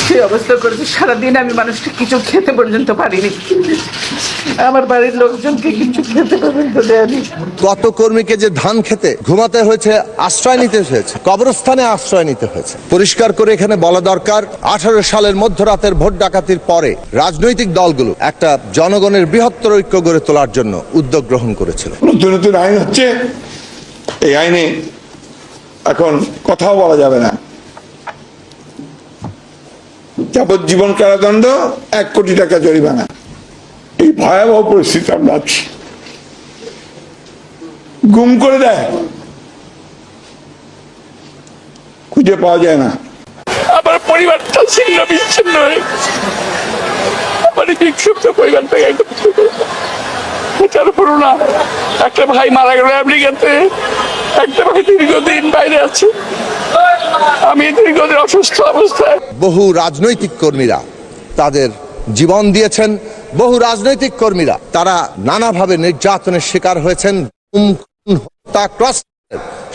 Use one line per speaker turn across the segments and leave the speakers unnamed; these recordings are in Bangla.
সেই অবস্থা করেছে, সারাদিন আমি মানুষকে কিছু খেতে পর্যন্ত পারিনি, আমার বাড়ির লোকজনকে কিছু খেতে পর্যন্ত দেয়নি।
কত কর্মীকে যে ধান খেতে ঘুমাতে হয়েছে, আশ্রয় নিতে হয়েছে, কবরস্থানে আশ্রয় নিতে হয়েছে। পরিষ্কার করে এখানে বলা দরকার, 18 সালের মধ্যরাতের ভোট ডাকাতির পরে রাজনৈতিক দলগুলো একটা জনগণের বৃহত্তর ঐক্য গড়ে তোলার জন্য উদ্যোগ গ্রহণ করেছিল।
নতুন নতুন আইন হচ্ছে, এই আইনে এখন কথাও বলা যাবে না। যাবজ্জীবন কারাদণ্ড, 1 কোটি টাকা জরিমানা। এই ভয়াবহ পরিস্থিতি আমরা আছি। গুম করে দেয়, খুঁজে পাওয়া যায় না।
আমার পরিবারটা ছিন্ন বিচ্ছিন্ন হয়ে গেছে। আমার বিক্ষুব্ধ পরিবারটা এটার উপর না, একটা ভাই মারা গেল আমেরিকাতে, একটা ভাই দীর্ঘদিন বাইরে আছে, আমি দীর্ঘদিন অসুস্থ অবস্থায়।
বহু রাজনৈতিক কর্মীরা তাদের জীবন দিয়েছেন, বহু রাজনৈতিক কর্মীরা তারা নানাভাবে নির্যাতনের শিকার হয়েছেন,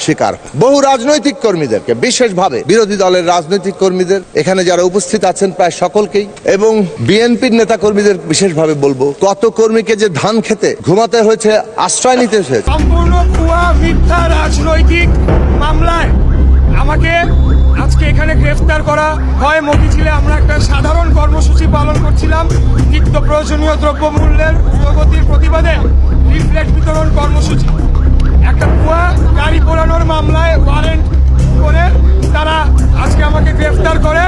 শিকার। বহু রাজনৈতিক কর্মীদেরকে, বিশেষভাবে বিরোধী দলের রাজনৈতিক কর্মীদের, এখানে যারা উপস্থিত আছেন প্রায় সকলকেই, এবং বিএনপির নেতা কর্মীদের বিশেষভাবে বলবো, কত কর্মীকে যে ধান খেতে ঘুমাতে হয়েছে, আশ্রয় নিতে হয়েছে।
সম্পূর্ণ ভুয়া মিথ্যা রাজনৈতিক মামলায় আমাকে আজকে এখানে গ্রেফতার করা হয়। মতিঝিলে আমরা একটা সাধারণ কর্মসূচি পালন করছিলাম, নিত্য প্রয়োজনীয় দ্রব্যমূল্যের প্রগতির প্রতিবাদে লিফলেট বিতরণ কর্মসূচি। একটা ভুয়া গাড়ি পোড়ানোর মামলায় ওয়ারেন্ট করে তারা আজকে আমাকে গ্রেফতার করে।